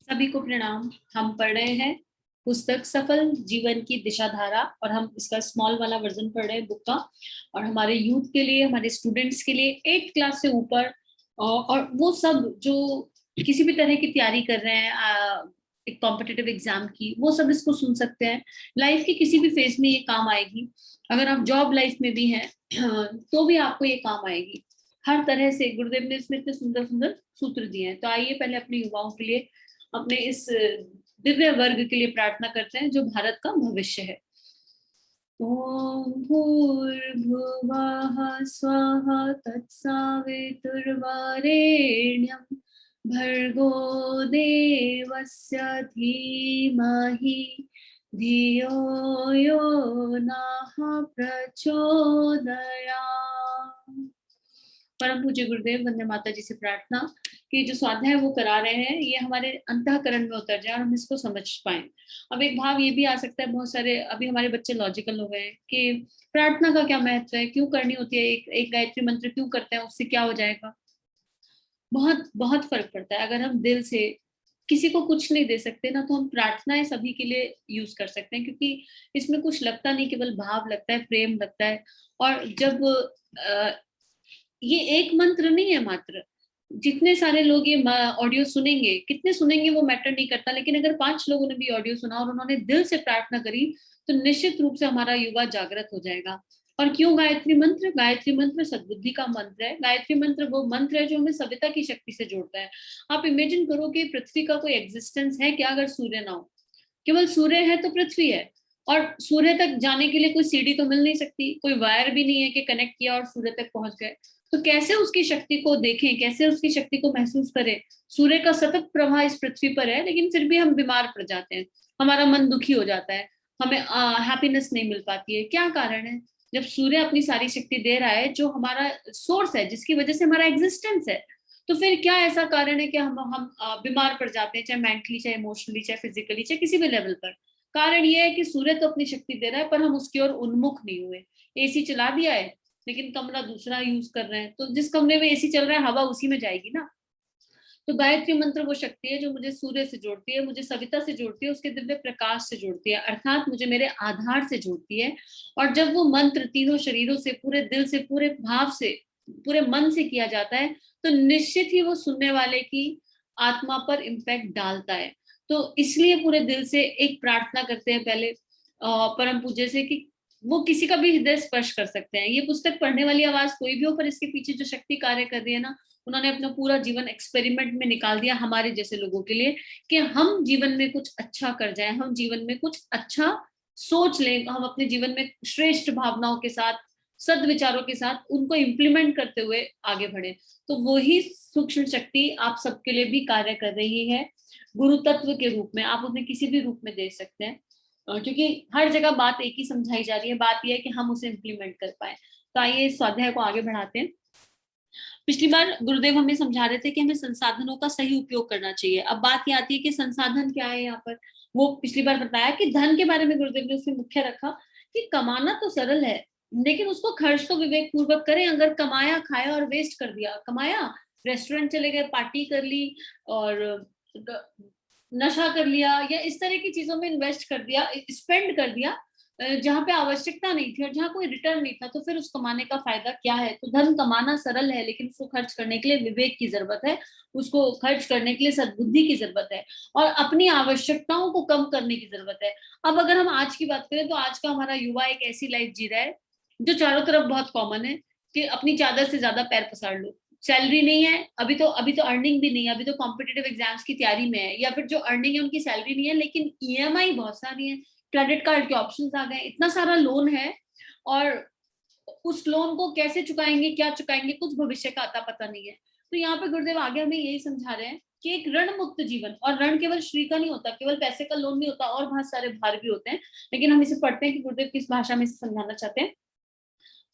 सभी को प्रणाम। हम पढ़ रहे हैं पुस्तक सफल जीवन की दिशा धारा, और हम इसका स्मॉल वाला वर्जन पढ़ रहे हैं बुक का। और हमारे यूथ के लिए, हमारे स्टूडेंट्स के लिए, 8 क्लास से ऊपर, और वो सब जो किसी भी तरह की तैयारी कर रहे हैं एक कॉम्पिटिटिव एग्जाम की, वो सब इसको सुन सकते हैं। लाइफ के किसी भी फेज में ये काम आएगी। अगर आप जॉब लाइफ में भी हैं तो भी आपको ये काम आएगी। हर तरह से गुरुदेव ने इसमें इतने सुंदर सुंदर सूत्र दिए हैं। तो आइए पहले अपने युवाओं के लिए, अपने इस दिव्य वर्ग के लिए प्रार्थना करते हैं जो भारत का भविष्य है। ओम भूर्भुवः स्वः तत्सवितुर्वरेण्यं भर्गो देवस्य धीमहि धियो यो नः प्रचोदयात्। परम पूज्य गुरुदेव वंदे माता जी से प्रार्थना कि जो स्वाध्याय वो करा रहे हैं ये हमारे अंतःकरण में उतर जाए और हम इसको समझ पाए। अब एक भाव ये भी आ सकता है, बहुत सारे अभी हमारे बच्चे लॉजिकल हो गए हैं कि प्रार्थना का क्या महत्व है, क्यों करनी होती है, एक गायत्री मंत्र क्यों करते हैं, उससे क्या हो जाएगा। बहुत बहुत फर्क पड़ता है। अगर हम दिल से किसी को कुछ नहीं दे सकते ना, तो हम प्रार्थनाएं सभी के लिए यूज कर सकते हैं, क्योंकि इसमें कुछ लगता नहीं, केवल भाव लगता है, प्रेम लगता है। और जब ये एक मंत्र नहीं है मात्र, जितने सारे लोग ये ऑडियो सुनेंगे, कितने सुनेंगे वो मैटर नहीं करता, लेकिन अगर 5 लोगों ने भी ऑडियो सुना और उन्होंने दिल से प्रार्थना करी, तो निश्चित रूप से हमारा युवा जागृत हो जाएगा। और क्यों गायत्री मंत्र? गायत्री मंत्र सद्बुद्धि का मंत्र है। गायत्री मंत्र वो मंत्र है जो हमें सविता की शक्ति से जोड़ता है। आप इमेजिन करो कि पृथ्वी का कोई एग्जिस्टेंस है क्या अगर सूर्य ना हो? केवल सूर्य है तो पृथ्वी है। और सूर्य तक जाने के लिए कोई सीढ़ी तो मिल नहीं सकती, कोई वायर भी नहीं है कि कनेक्ट किया और सूर्य तक पहुंच गए। तो कैसे उसकी शक्ति को देखें, कैसे उसकी शक्ति को महसूस करें? सूर्य का सतत प्रवाह इस पृथ्वी पर है, लेकिन फिर भी हम बीमार पड़ जाते हैं, हमारा मन दुखी हो जाता है, हमें हैप्पीनेस नहीं मिल पाती है। क्या कारण है? जब सूर्य अपनी सारी शक्ति दे रहा है, जो हमारा सोर्स है, जिसकी वजह से हमारा एग्जिस्टेंस है, तो फिर क्या ऐसा कारण है कि हम बीमार पड़ जाते हैं, चाहे मेंटली, चाहे इमोशनली, चाहे फिजिकली, चाहे किसी भी लेवल पर? कारण ये है कि सूर्य तो अपनी शक्ति दे रहा है, पर हम उसकी ओर उन्मुख नहीं हुए। एसी चला दिया है, लेकिन कमरा दूसरा यूज कर रहे हैं, तो जिस कमरे में एसी चल रहा है हवा उसी में जाएगी ना। तो गायत्री मंत्र वो शक्ति है जो मुझे सूर्य से जोड़ती है, मुझे सविता से जोड़ती है, उसके दिव्य प्रकाश से जोड़ती है, अर्थात मुझे मेरे आधार से जोड़ती है। और जब वो मंत्र तीनों शरीरों से, पूरे दिल से, पूरे भाव से, पूरे मन से किया जाता है, तो निश्चित ही वो सुनने वाले की आत्मा पर इम्पैक्ट डालता है। तो इसलिए पूरे दिल से एक प्रार्थना करते हैं पहले परम पूज्य से कि वो किसी का भी हृदय स्पर्श कर सकते हैं। ये पुस्तक पढ़ने वाली आवाज कोई भी हो, पर इसके पीछे जो शक्ति कार्य कर रही है ना, उन्होंने अपना पूरा जीवन एक्सपेरिमेंट में निकाल दिया हमारे जैसे लोगों के लिए, कि हम जीवन में कुछ अच्छा कर जाएं, हम जीवन में कुछ अच्छा सोच लें, हम अपने जीवन में श्रेष्ठ भावनाओं के साथ, सद्विचारों के साथ उनको इम्प्लीमेंट करते हुए आगे बढ़े। तो वही सूक्ष्म शक्ति आप सबके लिए भी कार्य कर रही है, गुरु तत्व के रूप में। आप उन्हें किसी भी रूप में दे सकते हैं, क्योंकि हर जगह बात एक ही समझाई जा रही है। बात यह है कि हम उसे इम्प्लीमेंट कर पाए। तो आइए इस स्वाध्याय को आगे बढ़ाते हैं। पिछली बार गुरुदेव हमें समझा रहे थे कि हमें संसाधनों का सही उपयोग करना चाहिए। अब बात ये आती है कि संसाधन क्या है यहाँ पर। वो पिछली बार बताया कि धन के बारे में गुरुदेव ने उसमें मुख्य रखा कि कमाना तो सरल है, लेकिन उसको खर्च तो विवेक पूर्वक करें। अगर कमाया, खाया और वेस्ट कर दिया, कमाया रेस्टोरेंट चले गए, पार्टी कर ली और नशा कर लिया, या इस तरह की चीजों में इन्वेस्ट कर दिया, स्पेंड कर दिया जहां पे आवश्यकता नहीं थी और जहां कोई रिटर्न नहीं था, तो फिर उस कमाने का फायदा क्या है? तो धन कमाना सरल है, लेकिन उसको खर्च करने के लिए विवेक की जरूरत है, उसको खर्च करने के लिए सद्बुद्धि की जरूरत है, और अपनी आवश्यकताओं को कम करने की जरूरत है। अब अगर हम आज की बात करें, तो आज का हमारा युवा एक ऐसी लाइफ जी रहा है जो चारों तरफ बहुत कॉमन है, कि अपनी चादर से ज्यादा पैर पसार लो। सैलरी नहीं है, अभी तो अर्निंग भी नहीं है, अभी तो कॉम्पिटेटिव एग्जाम्स की तैयारी में है, या फिर जो अर्निंग है उनकी सैलरी नहीं है, लेकिन ईएमआई बहुत सारी है, क्रेडिट कार्ड के ऑप्शंस आ गए, इतना सारा लोन है, और उस लोन को कैसे चुकाएंगे, क्या चुकाएंगे, कुछ भविष्य का अता पता नहीं है। तो यहाँ पे गुरुदेव आगे हमें यही समझा रहे हैं कि एक ऋण मुक्त जीवन, और ऋण केवल श्री का नहीं होता, केवल पैसे का लोन नहीं होता, और बहुत सारे भार भी होते हैं, लेकिन हम इसे पढ़ते हैं कि गुरुदेव किस भाषा में इसे समझाना चाहते हैं।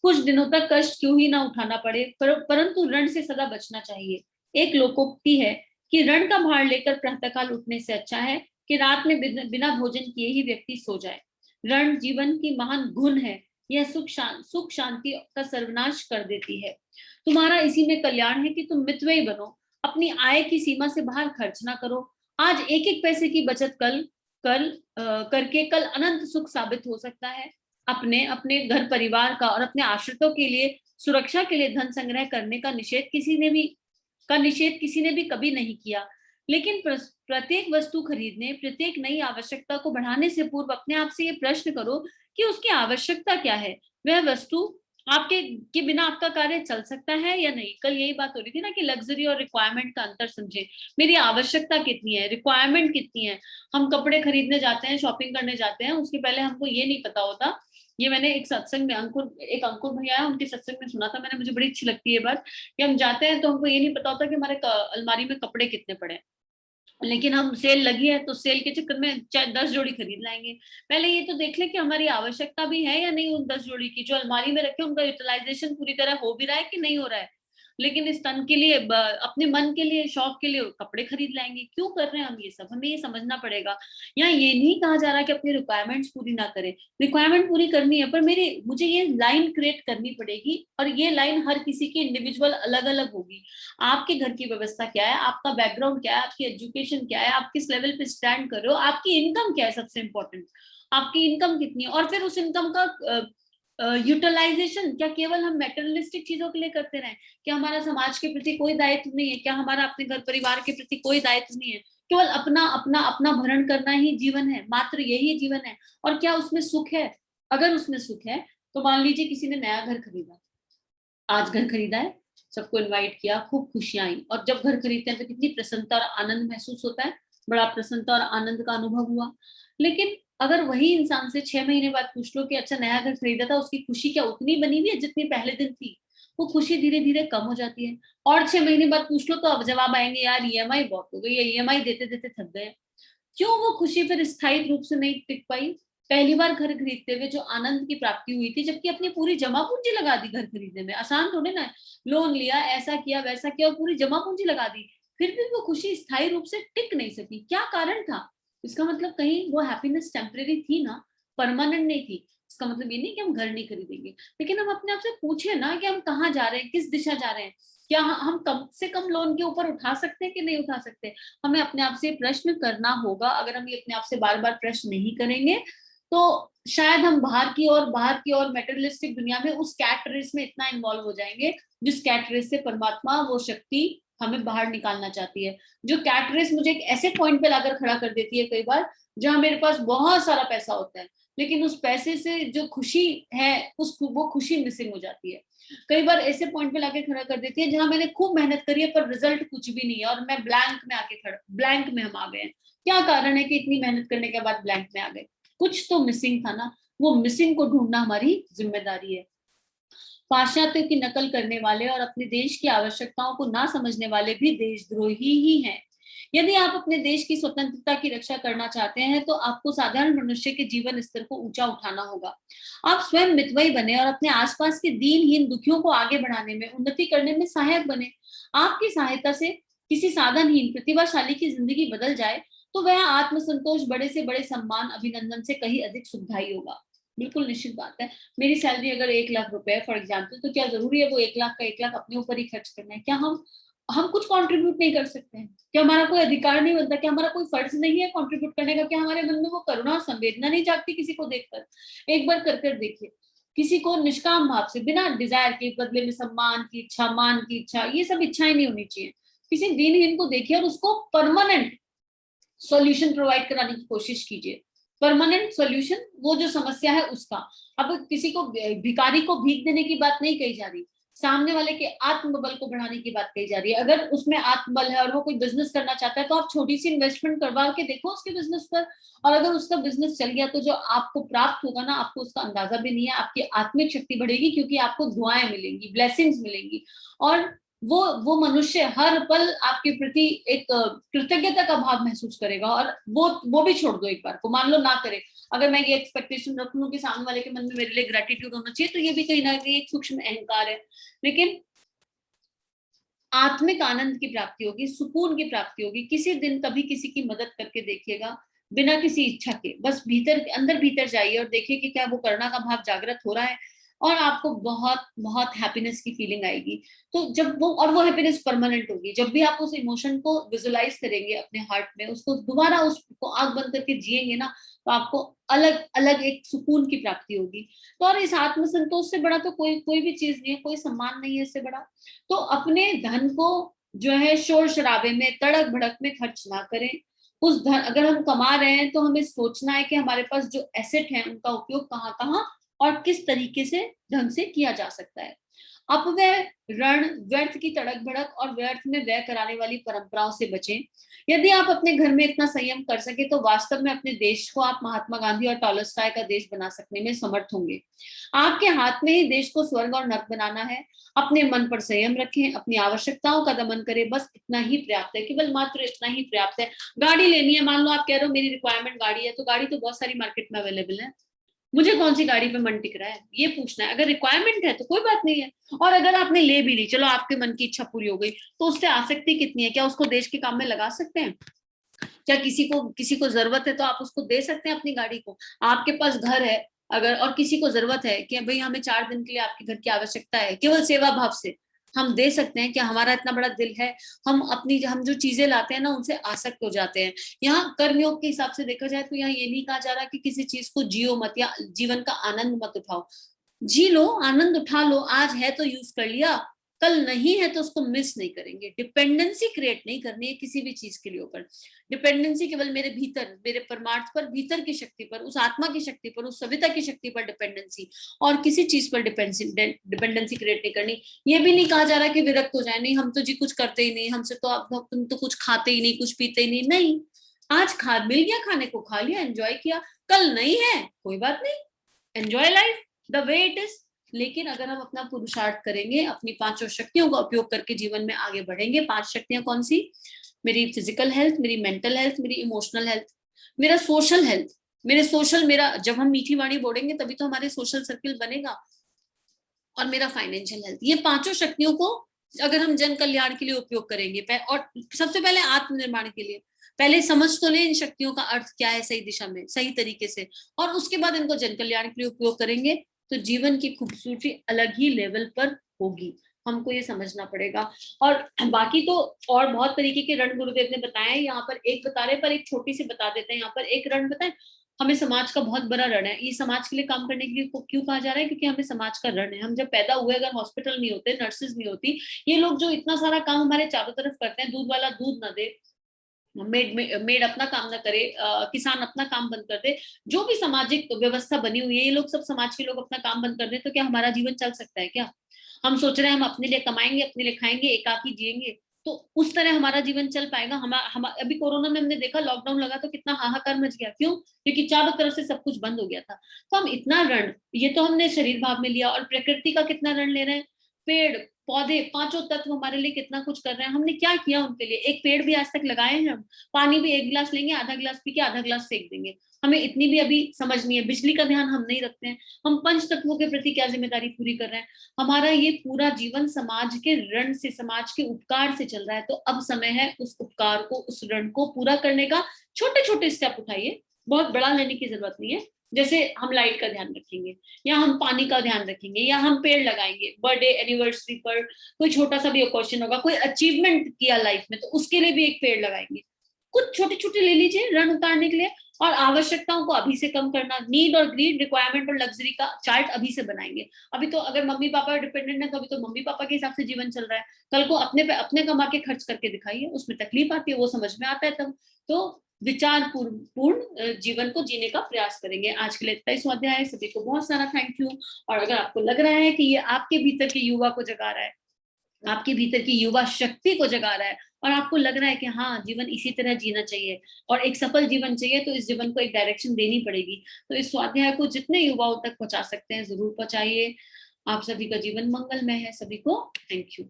कुछ दिनों तक कष्ट क्यों ही ना उठाना पड़े, परंतु ऋण से सदा बचना चाहिए। एक लोकोक्ति है कि ऋण का भार लेकर प्रातःकाल उठने से अच्छा है कि रात में बिना भोजन किए ही व्यक्ति सो जाए। ऋण जीवन की महान गुण है, यह सुख शांति का सर्वनाश कर देती है। तुम्हारा इसी में कल्याण है कि तुम मितव्ययी बनो, अपनी आय की सीमा से बाहर खर्च ना करो, आज एक एक पैसे की बचत करके कल अनंत सुख साबित हो सकता है। अपने अपने घर परिवार का और अपने आश्रितों के लिए सुरक्षा के लिए धन संग्रह करने का निषेध किसी ने भी कभी नहीं किया। लेकिन प्रत्येक वस्तु खरीदने, प्रत्येक नई आवश्यकता को बढ़ाने से पूर्व अपने आप से ये प्रश्न करो कि उसकी आवश्यकता क्या है। वह वस्तु आपके के बिना आपका कार्य चल सकता है या नहीं। कल यही बात हो रही थी ना कि लग्जरी और रिक्वायरमेंट का अंतर समझे। मेरी आवश्यकता कितनी है, रिक्वायरमेंट कितनी है। हम कपड़े खरीदने जाते हैं, शॉपिंग करने जाते हैं, उसके पहले हमको ये नहीं पता होता। ये मैंने एक सत्संग में अंकुर भैया है, उनके सत्संग में सुना था मैंने, मुझे बड़ी अच्छी लगती है बात कि हम जाते हैं तो हमको ये नहीं पता होता कि हमारे अलमारी में कपड़े कितने पड़े हैं, लेकिन हम सेल लगी है तो सेल के चक्कर में चाहे 10 जोड़ी खरीद लाएंगे। पहले ये तो देख ले कि हमारी आवश्यकता भी है या नहीं उन 10 जोड़ी की, जो अलमारी में रखे उनका यूटिलाइजेशन पूरी तरह हो भी रहा है कि नहीं हो रहा है। लेकिन इस तन के लिए, अपने मन के लिए, शौक के लिए कपड़े खरीद लाएंगे। क्यों कर रहे हैं हम ये सब, हमें ये समझना पड़ेगा। यहाँ ये नहीं कहा जा रहा कि अपनी रिक्वायरमेंट्स पूरी ना करें, रिक्वायरमेंट पूरी करनी है, पर मुझे ये लाइन क्रिएट करनी पड़ेगी, और ये लाइन हर किसी की इंडिविजुअल अलग अलग होगी। आपके घर की व्यवस्था क्या है, आपका बैकग्राउंड क्या है, आपकी एजुकेशन क्या है, आप किस लेवल पे स्टैंड कर रहे हो, आपकी इनकम क्या है, सबसे इंपॉर्टेंट आपकी इनकम कितनी है। और फिर उस इनकम का यूटिलाइजेशन क्या केवल हम मेटेरियलिस्टिक चीजों के लिए करते रहे, क्या हमारा समाज के प्रति कोई दायित्व नहीं है, क्या हमारा अपने घर परिवार के प्रति कोई दायित्व नहीं है। केवल अपना अपना अपना भरण करना ही जीवन है, मात्र यही जीवन है। और क्या उसमें सुख है? अगर उसमें सुख है तो मान लीजिए किसी ने नया घर खरीदा, आज घर खरीदा है, सबको इनवाइट किया, खूब खुशियां आई, और जब घर खरीदते हैं तो कितनी प्रसन्नता और आनंद महसूस होता है, बड़ा प्रसन्नता और आनंद का अनुभव हुआ। लेकिन अगर वही इंसान से 6 महीने बाद पूछ लो कि अच्छा नया घर खरीदा था, उसकी खुशी क्या उतनी बनी हुई है जितनी पहले दिन थी? वो खुशी धीरे धीरे कम हो जाती है। और 6 महीने बाद पूछ लो तो अब जवाब आएंगे, यार ईएमआई बहुत हो गई है, ईएमआई देते देते थक गए। क्यों वो खुशी फिर स्थायी रूप से नहीं टिक पाई? पहली बार घर खरीदते हुए जो आनंद की प्राप्ति हुई थी, जबकि अपनी पूरी जमा पूंजी लगा दी घर खरीदने में, आसान थोड़े ना, लोन लिया, ऐसा किया वैसा किया और पूरी जमा पूंजी लगा दी, फिर भी वो खुशी स्थायी रूप से टिक नहीं सकी। क्या कारण था? इसका मतलब कहीं वो हैप्पीनेस टेम्परेरी थी ना, परमानेंट नहीं थी। इसका मतलब ये नहीं कि हम घर नहीं खरीदेंगे, लेकिन हम अपने आप से पूछे ना कि हम कहाँ जा रहे हैं, किस दिशा जा रहे हैं। क्या हम कम से कम लोन के ऊपर उठा सकते हैं कि नहीं उठा सकते? हमें अपने आप से प्रश्न करना होगा। अगर हम ये अपने आप से बार बार प्रश्न नहीं करेंगे तो शायद हम बाहर की और मेटेरियलिस्टिक दुनिया में उस कैट रेस में इतना इन्वॉल्व हो जाएंगे, जिस कैट रेस से परमात्मा, वो शक्ति हमें बाहर निकालना चाहती है। जो कैट रेस मुझे एक ऐसे पॉइंट पे लाकर खड़ा कर देती है कई बार, जहां मेरे पास बहुत सारा पैसा होता है, लेकिन उस पैसे से जो खुशी है वो खुशी मिसिंग हो जाती है। कई बार ऐसे पॉइंट पे लाके खड़ा कर देती है जहां मैंने खूब मेहनत करी है पर रिजल्ट कुछ भी नहीं है, और मैं ब्लैंक में हम आ गए हैं। क्या कारण है कि इतनी मेहनत करने के बाद ब्लैंक में आ गए? कुछ तो मिसिंग था ना। वो मिसिंग को ढूंढना हमारी जिम्मेदारी है। पाश्चात्य की नकल करने वाले और अपने देश की आवश्यकताओं को ना समझने वाले भी देशद्रोही ही हैं। यदि आप अपने देश की स्वतंत्रता की रक्षा करना चाहते हैं तो आपको साधारण मनुष्य के जीवन स्तर को ऊंचा उठाना होगा। आप स्वयं मितव्ययी बने और अपने आसपास के दीनहीन दुखियों को आगे बढ़ाने में, उन्नति करने में सहायक बने। आपकी सहायता से किसी साधनहीन प्रतिभाशाली की जिंदगी बदल जाए तो वह आत्मसंतोष, बड़े से बड़े सम्मान, अभिनंदन से कहीं अधिक सुखदायी होगा। बिल्कुल निश्चित बात है। मेरी सैलरी अगर 1 लाख रुपए है फॉर एग्जाम्पल, तो क्या जरूरी है वो 1 लाख का 1 लाख अपने ऊपर ही खर्च करना है? क्या हम कुछ कंट्रीब्यूट नहीं कर सकते हैं? क्या हमारा कोई अधिकार नहीं बनता? क्या हमारा कोई फर्ज नहीं है कंट्रीब्यूट करने का? क्या हमारे मन में वो करुणा और संवेदना नहीं जागती किसी को देखकर? एक बार कर देखिए। किसी को निष्काम भाव से, बिना डिजायर के, बदले में सम्मान की इच्छा, मान की इच्छा, ये सब इच्छाएं नहीं होनी चाहिए। किसी दीनहीन को देखिए और उसको परमानेंट सॉल्यूशन प्रोवाइड कराने की कोशिश कीजिए। परमानेंट सॉल्यूशन, वो जो समस्या है उसका। अब किसी को, भिखारी को भीख देने की बात नहीं कही जा रही, सामने वाले के आत्मबल को बढ़ाने की बात कही जा रही है। अगर उसमें आत्मबल है और वो कोई बिजनेस करना चाहता है तो आप छोटी सी इन्वेस्टमेंट करवा के देखो उसके बिजनेस पर, और अगर उसका बिजनेस चल गया तो जो आपको प्राप्त होगा ना, आपको उसका अंदाजा भी नहीं है। आपकी आत्मिक शक्ति बढ़ेगी क्योंकि आपको दुआएं मिलेंगी, ब्लेसिंग्स मिलेंगी, और वो मनुष्य हर पल आपके प्रति एक कृतज्ञता का भाव महसूस करेगा। और वो भी छोड़ दो, एक बार को मान लो ना करे, अगर मैं ये एक्सपेक्टेशन रख लूं कि सामने वाले के मन में मेरे लिए ग्रेटिट्यूड होना चाहिए, तो ये भी कहीं ना कहीं एक सूक्ष्म अहंकार है। लेकिन आत्मिक आनंद की प्राप्ति होगी, सुकून की प्राप्ति होगी। किसी दिन कभी किसी की मदद करके देखिएगा, बिना किसी इच्छा के, बस अंदर भीतर जाइए और देखिए कि क्या वो करुणा का भाव जागृत हो रहा है। और आपको बहुत बहुत हैप्पीनेस की फीलिंग आएगी। तो जब वो हैप्पीनेस परमानेंट होगी। जब भी आप उस इमोशन को विजुलाइज करेंगे अपने हार्ट में, उसको दोबारा उसको आंख बंद करके जिएंगे ना, तो आपको अलग अलग एक सुकून की प्राप्ति होगी। तो और इस आत्म संतोष से बड़ा तो कोई कोई भी चीज नहीं है, कोई सम्मान नहीं है इससे बड़ा। तो अपने धन को जो है शोर शराबे में, तड़क भड़क में खर्च ना करें। उस धन अगर हम कमा रहे हैं तो हमें सोचना है कि हमारे पास जो एसेट है उनका उपयोग कहाँ कहाँ और किस तरीके से ढंग से किया जा सकता है। अपव्यय, ऋण, व्यर्थ की तड़क भड़क और व्यर्थ में व्यय कराने वाली परंपराओं से बचें। यदि आप अपने घर में इतना संयम कर सके तो वास्तव में अपने देश को आप महात्मा गांधी और टॉलस्टॉय का देश बना सकने में समर्थ होंगे। आपके हाथ में ही देश को स्वर्ग और नर्क बनाना है। अपने मन पर संयम रखें, अपनी आवश्यकताओं का दमन करें, बस इतना ही पर्याप्त है, केवल मात्र इतना ही पर्याप्त है। गाड़ी लेनी है, मान लो आप कह रहे हो मेरी रिक्वायरमेंट गाड़ी है, तो गाड़ी तो बहुत सारी मार्केट में अवेलेबल है, मुझे कौन सी गाड़ी पे मन टिक रहा है ये पूछना है। अगर रिक्वायरमेंट है तो कोई बात नहीं है। और अगर आपने ले भी ली, चलो आपके मन की इच्छा पूरी हो गई, तो उससे आसक्ति कितनी है? क्या उसको देश के काम में लगा सकते हैं? क्या किसी को जरूरत है तो आप उसको दे सकते हैं अपनी गाड़ी को? आपके पास घर है अगर, और किसी को जरूरत है कि भाई हमें 4 दिन के लिए आपके घर की आवश्यकता है, केवल सेवा भाव से हम दे सकते हैं। क्या हमारा इतना बड़ा दिल है? हम जो चीजें लाते हैं ना उनसे आसक्त हो जाते हैं। यहाँ कर्मयोग के हिसाब से देखा जाए तो यहाँ ये नहीं कहा जा रहा कि किसी चीज को जियो मत या जीवन का आनंद मत उठाओ। जी लो, आनंद उठा लो, आज है तो यूज कर लिया, कल नहीं है तो उसको मिस नहीं करेंगे। डिपेंडेंसी क्रिएट नहीं करनी है किसी भी चीज के लिए ऊपर। डिपेंडेंसी केवल मेरे भीतर, मेरे परमार्थ पर, भीतर की शक्ति पर, उस आत्मा की शक्ति पर, उस सविता की शक्ति पर डिपेंडेंसी, और किसी चीज पर डिपेंडेंसी क्रिएट नहीं करनी। ये भी नहीं कहा जा रहा कि विरक्त हो जाए, नहीं हम तो जी कुछ करते ही नहीं, हमसे तो आप तुम तो कुछ खाते ही नहीं, कुछ पीते ही नहीं। नहीं, आज खा मिल गया, खाने को खा लिया, एंजॉय किया, कल नहीं है कोई बात नहीं, enjoy life the way it is. लेकिन अगर हम अपना पुरुषार्थ करेंगे, अपनी 5 शक्तियों का उपयोग करके जीवन में आगे बढ़ेंगे। 5 शक्तियां कौन सी? मेरी फिजिकल हेल्थ, मेरी मेंटल हेल्थ, मेरी इमोशनल हेल्थ, मेरा सोशल हेल्थ, मेरा जब हम मीठी वाणी बोलेंगे तभी तो हमारे सोशल सर्किल बनेगा, और मेरा फाइनेंशियल हेल्थ। ये 5 शक्तियों को अगर हम जन कल्याण के लिए उपयोग करेंगे, और सबसे पहले आत्मनिर्माण के लिए, पहले समझ तो ले इन शक्तियों का अर्थ क्या है सही दिशा में, सही तरीके से, और उसके बाद इनको जन कल्याण के लिए उपयोग करेंगे, तो जीवन की खूबसूरती अलग ही लेवल पर होगी। हमको ये समझना पड़ेगा। और बाकी तो और बहुत तरीके के रण गुरुदेव ने बताए हैं। यहाँ पर एक बता रहे, पर एक छोटी सी बता देते हैं। यहाँ पर एक रण बताएं, हमें समाज का बहुत बड़ा ऋण है। ये समाज के लिए काम करने के लिए क्यों कहा जा रहा है? क्योंकि हमें समाज का ऋण है। हम जब पैदा हुए, अगर हॉस्पिटल नहीं होते, नर्सेज नहीं होती, ये लोग जो इतना सारा काम हमारे चारों तरफ करते हैं, दूध वाला दूध ना दे, मेड अपना काम ना करे, किसान अपना काम बंद कर दे, जो भी सामाजिक व्यवस्था बनी हुई है, ये लोग सब समाज के लोग अपना काम बंद कर दे, तो क्या हमारा जीवन चल सकता है? क्या हम सोच रहे हैं हम अपने लिए कमाएंगे, अपने लिए खाएंगे, एकाकी जिएंगे, तो उस तरह हमारा जीवन चल पाएगा? हम अभी कोरोना में हमने देखा, लॉकडाउन लगा तो कितना हाहाकार मच गया। क्यों? क्योंकि चारों तरफ से सब कुछ बंद हो गया था। तो हम इतना ऋण, ये तो हमने शरीर भाव में लिया, और प्रकृति का कितना ऋण ले रहे हैं। पेड़ पौधे, 5 तत्व हमारे लिए कितना कुछ कर रहे हैं, हमने क्या किया उनके लिए? एक पेड़ भी आज तक लगाए हैं हम? पानी भी 1 गिलास लेंगे, आधा गिलास पी के आधा गिलास फेंक देंगे। हमें इतनी भी अभी समझ नहीं है। बिजली का ध्यान हम नहीं रखते हैं। हम 5 तत्वों के प्रति क्या जिम्मेदारी पूरी कर रहे हैं? हमारा ये पूरा जीवन समाज के ऋण से, समाज के उपकार से चल रहा है। तो अब समय है उस उपकार को, उस ऋण को पूरा करने का। छोटे छोटे स्टेप उठाइए, बहुत बड़ा लेने की जरूरत नहीं है। जैसे हम लाइट का ध्यान रखेंगे, या हम पानी का ध्यान रखेंगे, या हम पेड़ लगाएंगे, बर्थडे एनिवर्सरी पर कोई छोटा सा भी ओकेशन होगा, कोई अचीवमेंट किया लाइफ में, तो उसके लिए भी एक पेड़ लगाएंगे। कुछ छोटे छोटे ले लीजिए ऋण उतारने के लिए। और आवश्यकताओं को अभी से कम करना, नीड और ग्रीड, रिक्वायरमेंट और लग्जरी का चार्ट अभी से बनाएंगे। अभी तो अगर मम्मी पापा डिपेंडेंट है तो अभी तो मम्मी पापा के हिसाब से जीवन चल रहा है। कल को अपने पे अपने कमा के खर्च करके दिखाइए, उसमें तकलीफ आती है, वो समझ में आता है तब। तो विचार पूर्ण जीवन को जीने का प्रयास करेंगे। आज के लिए इतना ही स्वाध्याय है। सभी को बहुत सारा थैंक यू। और अगर आपको लग रहा है कि ये आपके भीतर के युवा को जगा रहा है, आपके भीतर की युवा शक्ति को जगा रहा है, और आपको लग रहा है कि हाँ जीवन इसी तरह जीना चाहिए और एक सफल जीवन चाहिए, तो इस जीवन को एक डायरेक्शन देनी पड़ेगी। तो इस स्वाध्याय को जितने युवाओं तक पहुंचा सकते हैं जरूर पहुंचाइए। आप सभी का जीवन मंगलमय है। सभी को थैंक यू।